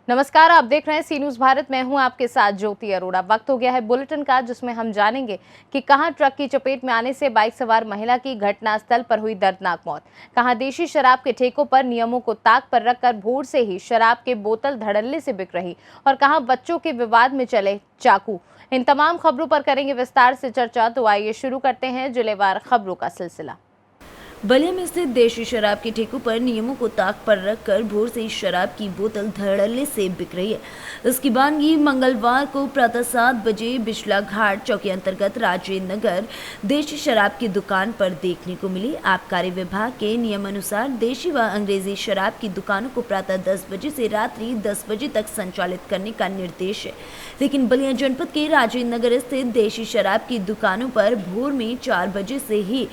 नमस्कार, आप देख रहे हैं सी न्यूज भारत। मैं हूं आपके साथ ज्योति अरोड़ा। वक्त हो गया है बुलेटिन का, जिसमें हम जानेंगे कि कहां ट्रक की चपेट में आने से बाइक सवार महिला की घटनास्थल पर हुई दर्दनाक मौत, कहां देशी शराब के ठेकों पर नियमों को ताक पर रखकर भोर से ही शराब के बोतल धड़ल्ले से बिक रही, और कहां बच्चों के विवाद में चले चाकू। इन तमाम खबरों पर करेंगे विस्तार से चर्चा। तो आइए शुरू करते हैं जिलेवार खबरों का सिलसिला। बलिया में स्थित देशी शराब के ठेकों पर नियमों को ताक पर रखकर भोर से शराब की बोतल धड़ल्ले से बिक रही है। इसकी वानगी मंगलवार को प्रातः 7 बजे बिचला घाट चौकी अंतर्गत राजेंद्र नगर देशी शराब की दुकान पर देखने को मिली। आबकारी विभाग के नियमानुसार देशी व अंग्रेजी शराब की दुकानों को प्रातः 10 बजे से रात्रि 10 बजे तक संचालित करने का निर्देश है, लेकिन बलिया जनपद के राजेंद्र नगर स्थित देशी शराब की दुकानों पर भोर में 4 बजे से ही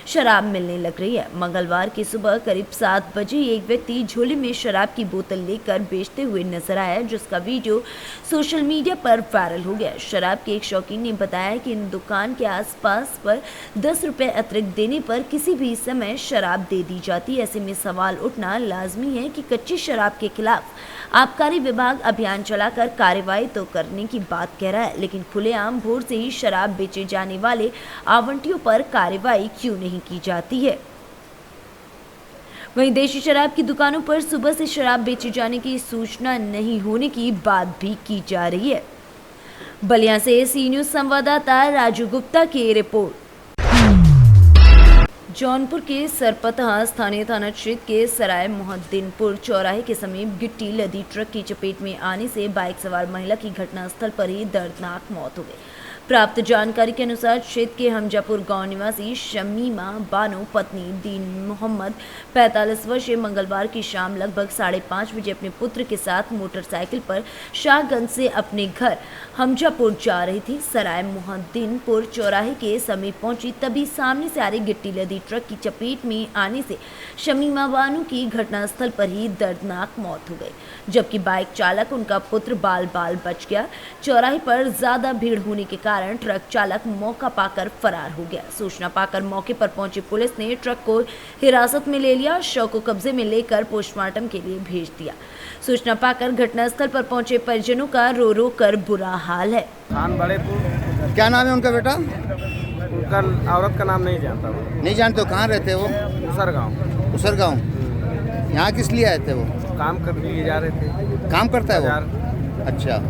शराब मिलने लग रही है। मंगलवार की सुबह करीब 7 बजे एक व्यक्ति झोले में शराब की बोतल लेकर बेचते हुए नजर आया, जिसका वीडियो सोशल मीडिया पर वायरल हो गया। शराब के एक शौकीन ने बताया कि इन दुकान के आसपास पर 10 रुपए अतिरिक्त देने पर किसी भी समय शराब दे दी जाती है। ऐसे में सवाल उठना लाजमी है कि कच्ची शराब के खिलाफ आबकारी विभाग अभियान चलाकर कार्रवाई तो करने की बात कह रहा है, लेकिन खुलेआम भोर से ही शराब बेचे जाने वाले आवंटियों पर कार्रवाई क्यों नहीं की जाती है। वहीं देशी शराब की दुकानों पर सुबह से शराब बेचे जाने की सूचना नहीं होने की बात भी की जा रही है। बलिया से सी न्यूज संवाददाता राजू गुप्ता की रिपोर्ट। जौनपुर के सरपतहा स्थानीय थाना क्षेत्र के सराय मोहद्दीनपुर चौराहे के समीप गिट्टी लदी ट्रक की चपेट में आने से बाइक सवार महिला की घटनास्थल पर ही दर्दनाक मौत हो गई। प्राप्त जानकारी के अनुसार क्षेत्र के हमजापुर गांव निवासी शमीमा बानो पत्नी दीन मोहम्मद 45 वर्षीय मंगलवार की शाम लगभग 5:30 बजे अपने पुत्र के साथ मोटरसाइकिल पर शाहगंज से अपने घर हमजापुर जा रही थी। सराय मोहद्दीनपुर चौराहे के समीप पहुंची तभी सामने से आ रही गिट्टी लदी ट्रक की चपेट में आने से शमीमा बानो की घटनास्थल पर ही दर्दनाक मौत हो गई, जबकि बाइक चालक उनका पुत्र बाल बाल बच गया। चौराहे पर ज्यादा भीड़ होने के कारण ट्रक चालक मौका पाकर फरार हो गया। सूचना पाकर मौके पर पहुंची पुलिस ने ट्रक को हिरासत में ले लिया, शव को कब्जे में लेकर पोस्टमार्टम के लिए भेज दिया। सूचना पाकर घटनास्थल पर पहुंचे परिजनों का रो रो कर बुरा हाल है। खान बड़ेपुर। क्या नाम है उनका बेटा? उनका औरत का नाम नहीं जानता वो। नहीं जानते हो? कहाँ रहते वो? उसर गाँव। यहाँ किस लिए आए थे वो? काम कर लिए जा रहे थे। काम करता है बाजार। वो? अच्छा,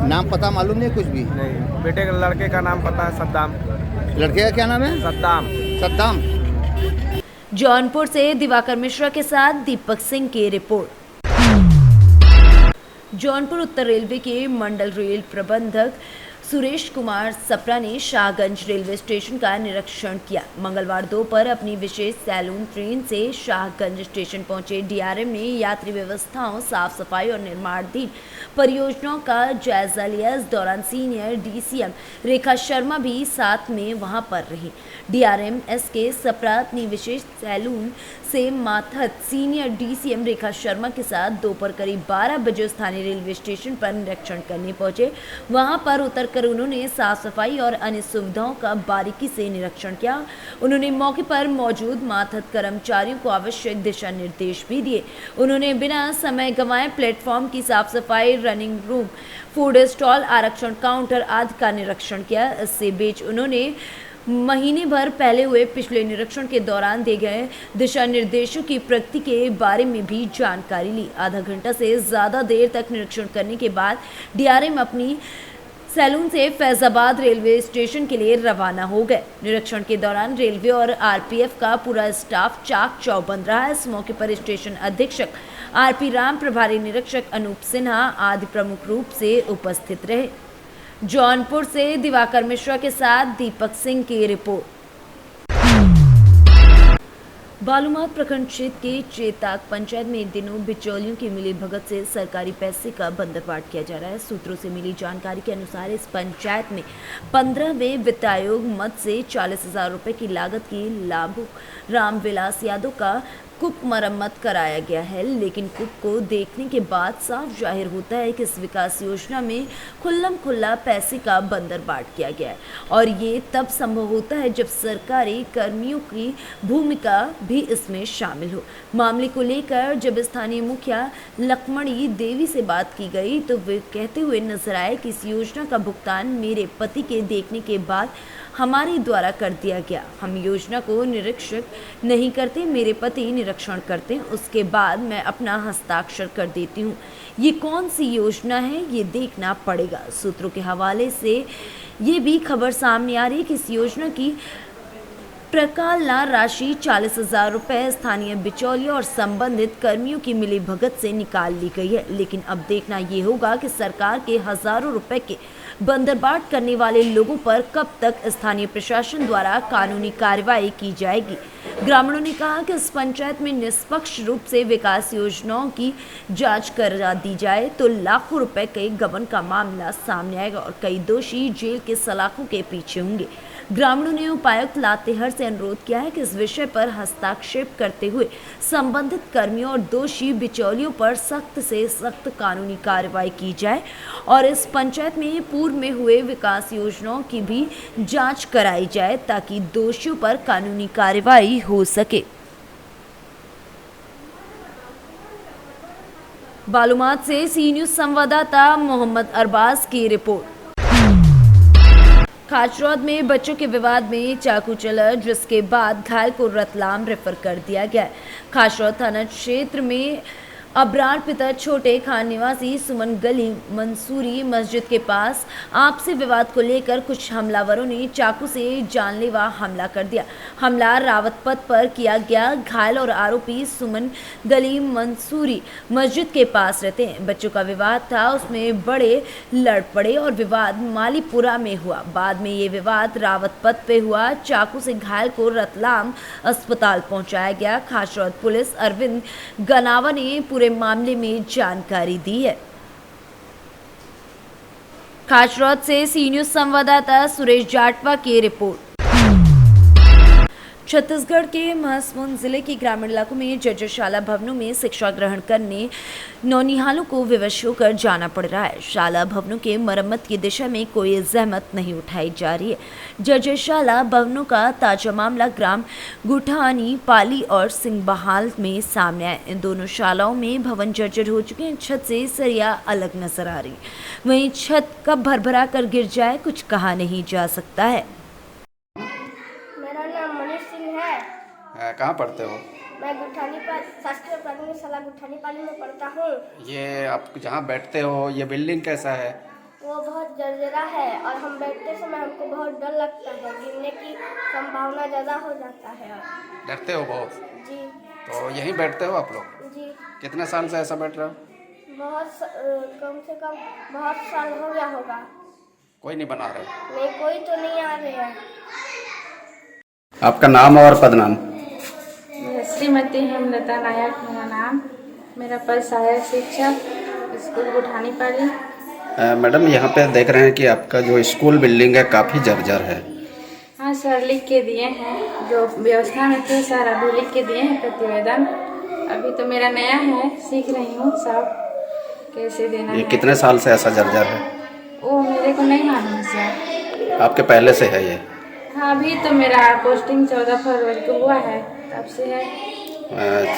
नाम पता मालूम नहीं कुछ भी? नहीं, बेटे के लड़के का नाम पता है सद्दाम। लड़के का क्या नाम है? सद्दाम। सद्दाम। जौनपुर से दिवाकर मिश्रा के साथ दीपक सिंह की रिपोर्ट। जौनपुर उत्तर रेलवे के मंडल रेल प्रबंधक सुरेश कुमार सप्रा ने शाहगंज रेलवे स्टेशन का निरीक्षण किया। मंगलवार दोपहर अपनी विशेष सैलून ट्रेन से शाहगंज स्टेशन पहुंचे डीआरएम ने यात्री व्यवस्थाओं, साफ सफाई और निर्माणाधीन परियोजनाओं का जायजा लिया। इस दौरान सीनियर डीसीएम रेखा शर्मा भी साथ में वहां पर रही। डीआरएम एसके सप्रा अपनी विशेष सैलून से मातहत सीनियर डीसीएम रेखा शर्मा के साथ दोपहर करीब 12 बजे स्थानीय रेलवे स्टेशन पर निरीक्षण करने पहुंचे। वहां पर उतरकर उन्होंने साफ सफाई और अन्य सुविधाओं का बारीकी से निरीक्षण किया। उन्होंने मौके पर मौजूद मातहत कर्मचारियों को आवश्यक दिशा निर्देश भी दिए। उन्होंने बिना समय गंवाए प्लेटफॉर्म की साफ सफाई, रनिंग रूम, फूड स्टॉल, आरक्षण काउंटर आदि का निरीक्षण किया। इससे बीच उन्होंने महीने भर पहले हुए पिछले निरीक्षण के दौरान दिए गए दिशा निर्देशों की प्रगति के बारे में भी जानकारी ली। आधा घंटा से ज़्यादा देर तक निरीक्षण करने के बाद डीआरएम अपनी सैलून से फैजाबाद रेलवे स्टेशन के लिए रवाना हो गए। निरीक्षण के दौरान रेलवे और आरपीएफ का पूरा स्टाफ चाक चौबंद रहा। इस मौके पर स्टेशन अधीक्षक आरपी राम, प्रभारी निरीक्षक अनूप सिन्हा आदि प्रमुख रूप से उपस्थित रहे। जौनपुर से दिवाकर मिश्रा के साथ दीपक सिंह की रिपोर्ट। बालूमाथ प्रखंड क्षेत्र के चेताक पंचायत में इन दिनों बिचौलियों की मिली भगत से सरकारी पैसे का बंदरबाट किया जा रहा है। सूत्रों से मिली जानकारी के अनुसार इस पंचायत में 15वें वित्त आयोग मद से 40,000 रुपए की लागत की लाभुक रामविलास यादव का कूप मरम्मत कराया गया है, लेकिन कूप को देखने के बाद साफ जाहिर होता है कि इस विकास योजना में खुल्लम खुल्ला पैसे का बंदर बांट किया गया है और ये तब संभव होता है जब सरकारी कर्मियों की भूमिका भी इसमें शामिल हो। मामले को लेकर जब स्थानीय मुखिया लक्ष्मणी देवी से बात की गई तो वे कहते हुए नजर आए कि इस योजना का भुगतान मेरे पति के देखने के बाद हमारे द्वारा कर दिया गया। हम योजना को निरीक्षक नहीं करते, मेरे पति निरीक्षण करते हैं, उसके बाद मैं अपना हस्ताक्षर कर देती हूँ। ये कौन सी योजना है ये देखना पड़ेगा। सूत्रों के हवाले से ये भी खबर सामने आ रही है कि इस योजना की प्रकालना राशि 40,000 रुपये स्थानीय बिचौलियों और संबंधित कर्मियों की मिली भगत से निकाल ली गई है, लेकिन अब देखना ये होगा कि सरकार के हजारों रुपए के बंदरबाट करने वाले लोगों पर कब तक स्थानीय प्रशासन द्वारा कानूनी कार्रवाई की जाएगी। ग्रामीणों ने कहा कि इस पंचायत में निष्पक्ष रूप से विकास योजनाओं की जांच करा दी जाए तो लाखों रुपए के गबन का मामला सामने आएगा और कई दोषी जेल के सलाखों के पीछे होंगे। ग्रामीणों ने उपायुक्त लातेहर से अनुरोध किया है कि इस विषय पर हस्तक्षेप करते हुए संबंधित कर्मियों और दोषी बिचौलियों पर सख्त से सख्त कानूनी कार्रवाई की जाए और इस पंचायत में पूर्व में हुए विकास योजनाओं की भी जांच कराई जाए ताकि दोषियों पर कानूनी कार्रवाई हो सके। बालूमाथ से सी न्यूज़ संवाददाता मोहम्मद अरबाज की रिपोर्ट। खाचरौद में बच्चों के विवाद में चाकू चला, जिसके बाद घायल को रतलाम रेफर कर दिया गया। खाचरौद थाना क्षेत्र में अबरार पिता छोटे खान निवासी सुमन गली मंसूरी मस्जिद के पास आपसी विवाद को लेकर कुछ हमलावरों ने चाकू से जानलेवा हमला कर दिया। हमला रावत पथ पर किया गया। घायल और आरोपी सुमन गली मंसूरी मस्जिद के पास रहते हैं। बच्चों का विवाद था, उसमें बड़े लड़ पड़े और विवाद मालीपुरा में हुआ। बाद में ये विवाद रावत पथ पे हुआ। चाकू से घायल को रतलाम अस्पताल पहुंचाया गया। खाचरौद पुलिस अरविंद गनावा ने पूरे मामले में जानकारी दी है। खाचरौद से सी न्यूज़ संवाददाता सुरेश जाटवा की रिपोर्ट। छत्तीसगढ़ के महासमुंद जिले के ग्रामीण इलाकों में जर्जर भवनों में शिक्षा ग्रहण करने नौनिहालों को विवश होकर जाना पड़ रहा है। शाला भवनों के मरम्मत की दिशा में कोई जहमत नहीं उठाई जा रही है। जर्जर शाला भवनों का ताजा मामला ग्राम गुठानी पाली और सिंहबहाल में सामने आया। इन दोनों शालाओं में भवन जर्जर हो चुके हैं। छत से सरिया अलग नजर आ रही, वहीं छत कब भरभरा कर गिर जाए कुछ कहा नहीं जा सकता है। कहाँ पढ़ते हो? मैं गुठानी शासकीय प्राथमिक शाला गुठानी पाली में पढ़ता हूँ। ये आप जहाँ बैठते हो ये बिल्डिंग कैसा है? वो बहुत जर्जरा है और हम बैठते समय हमको बहुत डर लगता है, गिरने की संभावना ज़्यादा हो जाता है। डरते हो बहुत? जी। तो यहीं बैठते हो आप लोग? जी। कितने साल से ऐसा बैठ रहे हो? कम से कम बहुत साल हो गया होगा। कोई नहीं बना रहे? नहीं, कोई तो नहीं आ रहे हैं। आपका नाम और पदनाम? श्रीमती हेमलता नायक मेरा नाम। मेरा पद सहायक शिक्षक स्कूल गुठानी पाली। मैडम यहाँ पे देख रहे हैं कि आपका जो स्कूल बिल्डिंग है काफ़ी जर्जर है। हाँ सर, लिख के दिए हैं, जो व्यवस्था में थे सर अभी लिख के दिए हैं प्रतिवेदन। अभी तो मेरा नया है, सीख रही हूँ सब कैसे देना। ये कितने साल से ऐसा जर्जर है? वो मेरे को नहीं मालूम सर। आपके पहले से है ये? हाँ, अभी तो मेरा पोस्टिंग 14 फरवरी को हुआ है, तब से है।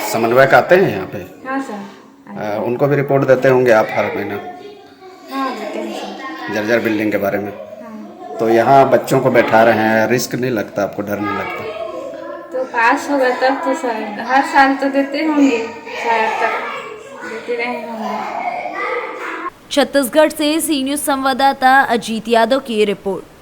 समन्वयक आते हैं यहाँ पे? हाँ सर। उनको भी रिपोर्ट देते होंगे आप हर महीना? हाँ देते हैं सर। जर्जर बिल्डिंग के बारे में? हाँ। तो यहाँ बच्चों को बैठा रहे हैं, रिस्क नहीं लगता आपको, डर नहीं लगता? तो पास होगा तब तो सर, हर साल तो देते होंगे, शायद तक देते रहे होंगे। छत्तीसगढ़ से सी न्यूज़ संवाददाता अजीत यादव की रिपोर्ट।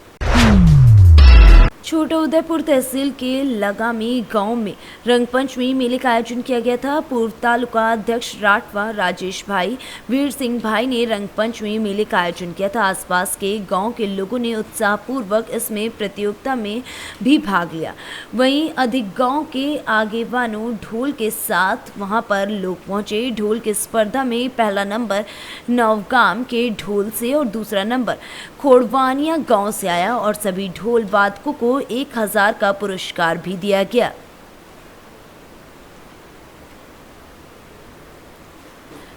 छोटे उदयपुर तहसील के लगामी गांव में रंगपंचमी मेले का आयोजन किया गया था। पूर्व तालुका अध्यक्ष राठवा राजेश भाई वीर सिंह भाई ने रंगपंचमी मेले का आयोजन किया था। आसपास के गांव के लोगों ने उत्साहपूर्वक इसमें प्रतियोगिता में भी भाग लिया। वहीं अधिक गांव के आगेवानों ढोल के साथ वहां पर लोग पहुंचे। ढोल की स्पर्धा में पहला नंबर नवगाम के ढोल से और दूसरा नंबर खोड़वानिया गांव से आया और सभी ढोल वादकों को 1000 का पुरस्कार भी दिया गया।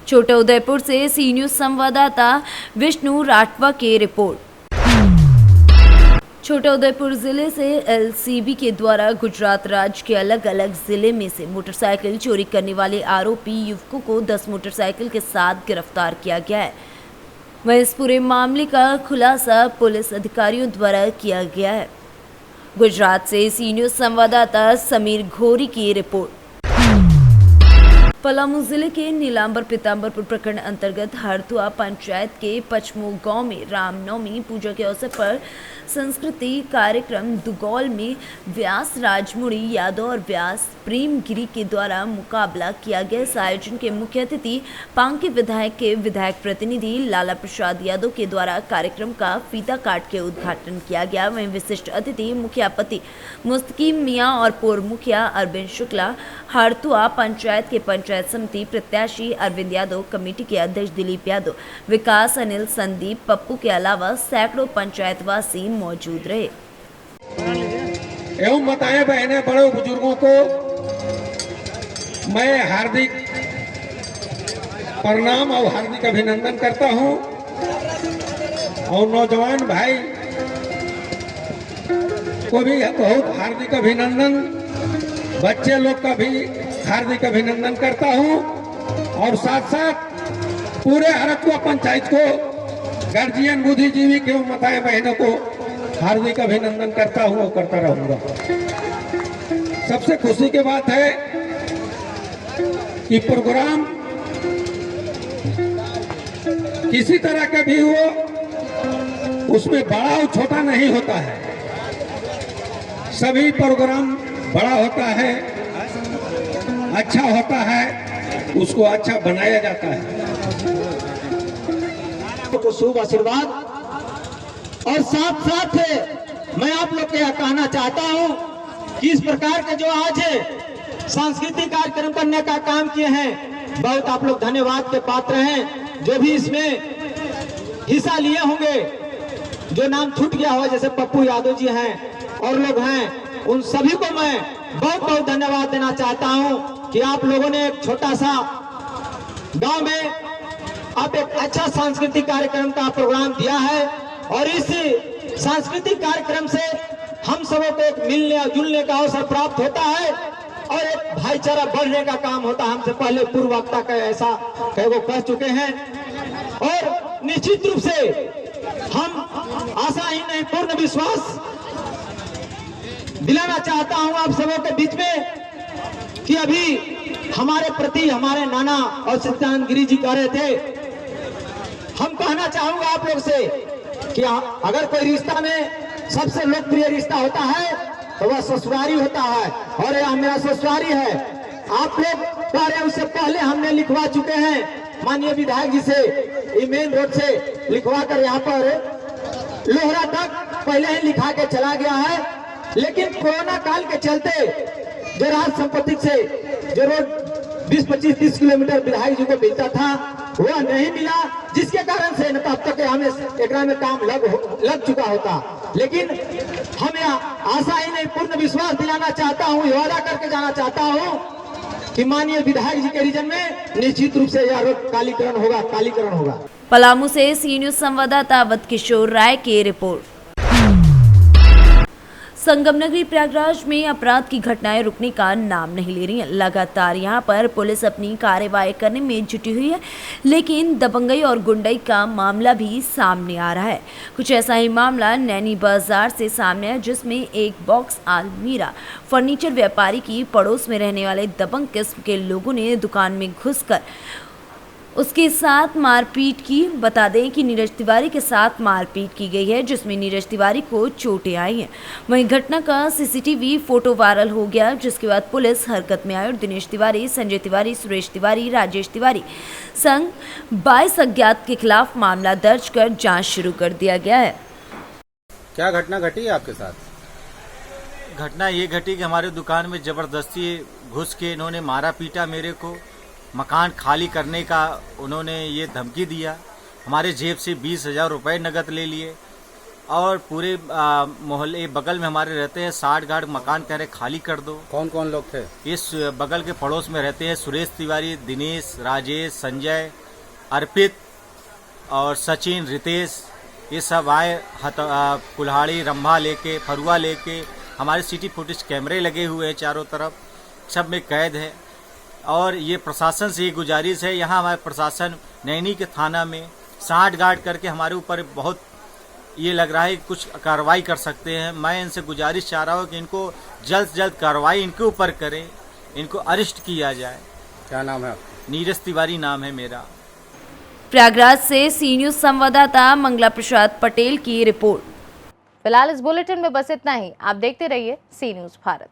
छोटा उदयपुर से सी न्यूज संवाददाता विष्णु राठवा की रिपोर्ट। छोटा उदयपुर जिले से एलसीबी के द्वारा गुजरात राज्य के अलग अलग जिले में से मोटरसाइकिल चोरी करने वाले आरोपी युवकों को 10 मोटरसाइकिल के साथ गिरफ्तार किया गया है। वहीं इस पूरे मामले का खुलासा पुलिस अधिकारियों द्वारा किया गया है। गुजरात से सी न्यूज संवाददाता समीर घोरी की रिपोर्ट। पलामू जिले के नीलांबर पीताम्बरपुर प्रखंड अंतर्गत हरथुआ पंचायत के पचमो गांव में रामनवमी पूजा के अवसर पर संस्कृति कार्यक्रम दुगौल में व्यास राजमुड़ी यादव और व्यास प्रेमगिरी के द्वारा मुकाबला किया गया। इस आयोजन के मुख्य अतिथि पांकी विधायक के विधायक प्रतिनिधि लाला प्रसाद यादव के द्वारा कार्यक्रम का फीता काट के उद्घाटन किया गया। वहीं विशिष्ट अतिथि मुखियापति मुस्तकीम मियां और पूर्व मुखिया अरविंद शुक्ला, हरथुआ पंचायत के पंचायत समिति प्रत्याशी अरविंद यादव, कमेटी के अध्यक्ष दिलीप यादव, विकास अनिल, संदीप, पप्पू के अलावा सैकड़ों पंचायतवासी मौजूद रहे। एवं माताएं बहनें बड़े बुजुर्गों को मैं हार्दिक प्रणाम और हार्दिक अभिनंदन करता हूं और नौजवान भाई को भी बहुत हार्दिक अभिनंदन, बच्चे लोग का भी हार्दिक अभिनंदन करता हूं और साथ साथ पूरे हरथुआ पंचायत को गार्जियन बुद्धिजीवी के माताएं बहनों को हार्दिक अभिनंदन करता हूं और करता रहूंगा। सबसे खुशी की बात है कि प्रोग्राम किसी तरह का भी हो उसमें बड़ा और छोटा नहीं होता है, सभी प्रोग्राम बड़ा होता है, अच्छा होता है, उसको अच्छा बनाया जाता है। को शुभ आशीर्वाद और साथ साथ मैं आप लोग को यह कहना चाहता हूं कि इस प्रकार के जो आज सांस्कृतिक कार्यक्रम करने का काम किए हैं, बहुत आप लोग धन्यवाद के पात्र हैं। जो भी इसमें हिस्सा लिए होंगे, जो नाम छूट गया हो जैसे पप्पू यादव जी हैं और लोग हैं, उन सभी को मैं बहुत बहुत धन्यवाद देना चाहता हूं कि आप लोगों ने एक छोटा सा गांव में आप एक अच्छा सांस्कृतिक कार्यक्रम का प्रोग्राम दिया है और इस सांस्कृतिक कार्यक्रम से हम सबों को एक मिलने और जुलने का अवसर प्राप्त होता है और एक भाईचारा बढ़ने का काम होता है। हमसे पहले पूर्व वक्ता का ऐसा वो कह चुके हैं और निश्चित रूप से हम आशा ही नहीं पूर्ण विश्वास दिलाना चाहता हूं आप सबों के बीच में कि अभी हमारे प्रति हमारे नाना और सत्यानंद गिरी जी कह रहे थे, हम कहना चाहूंगा आप लोग से कि अगर कोई रिश्ता में सबसे लोकप्रिय रिश्ता होता है तो वह ससुरारी होता है और यह मेरा ससुरारी है। आप लोग कह रहे हैं, उससे पहले हमने लिखवा चुके हैं माननीय विधायक जी से, मेन रोड से लिखवा कर यहाँ पर लोहरा तक पहले ही लिखा के चला गया है, लेकिन कोरोना काल के चलते जो राज संपत्ति से जो रोड 20-25-30 किलोमीटर विधायक जी को मिलता था वह नहीं मिला, जिसके कारण से न तब तक हमें एकरा में काम लग चुका होता। लेकिन हम यह आशा ही नहीं पूर्ण विश्वास दिलाना चाहता हूँ, वादा करके जाना चाहता हूँ कि माननीय विधायक जी के रीजन में निश्चित रूप से यह रोड कालीकरण होगा। पलामू से सी न्यूज संवाददाता अवध किशोर राय की रिपोर्ट। संगम नगरी प्रयागराज में अपराध की घटनाएं रुकने का नाम नहीं ले रही हैं। लगातार यहां पर पुलिस अपनी कार्रवाई करने में जुटी हुई है, लेकिन दबंगई और गुंडई का मामला भी सामने आ रहा है। कुछ ऐसा ही मामला नैनी बाजार से सामने है, जिसमें एक बॉक्स अलमीरा फर्नीचर व्यापारी की पड़ोस में रहने वाले दबंग किस्म के लोगों ने दुकान में घुसकर उसके साथ मारपीट की। बता दें कि नीरज तिवारी के साथ मारपीट की गई है, जिसमें नीरज तिवारी को चोटें आई हैं। वहीं घटना का सीसीटीवी फोटो वायरल हो गया, जिसके बाद पुलिस हरकत में आई और दिनेश तिवारी, संजय तिवारी, सुरेश तिवारी, राजेश तिवारी संग 22 अज्ञात के खिलाफ मामला दर्ज कर जांच शुरू कर दिया गया है। क्या घटना घटी है आपके साथ? घटना ये घटी कि हमारे दुकान में जबरदस्ती घुस के इन्होंने मारा पीटा मेरे को, मकान खाली करने का उन्होंने ये धमकी दिया, हमारे जेब से 20,000 रुपये नकद ले लिए और पूरे मोहल्ले बगल में हमारे रहते हैं 60 गार्ड मकान कह रहे खाली कर दो। कौन कौन लोग थे? इस बगल के पड़ोस में रहते हैं सुरेश तिवारी, दिनेश, राजेश, संजय, अर्पित और सचिन, रितेश। ये सब आए कुल्हाड़ी रंभा लेके, फरुआ लेके। हमारे सिटी फुटेज कैमरे लगे हुए हैं चारों तरफ, सब में कैद है। और ये प्रशासन से ये गुजारिश है, यहाँ हमारे प्रशासन नैनी के थाना में 60 गार्ड करके हमारे ऊपर बहुत ये लग रहा है कि कुछ कार्रवाई कर सकते हैं। मैं इनसे गुजारिश चाह रहा हूँ कि इनको जल्द से जल्द कार्रवाई इनके ऊपर करें, इनको अरेस्ट किया जाए। क्या नाम है आपका? नीरज तिवारी नाम है मेरा। प्रयागराज से सी न्यूज संवाददाता मंगला प्रसाद पटेल की रिपोर्ट। फिलहाल इस बुलेटिन में बस इतना ही। आप देखते रहिए सी न्यूज भारत।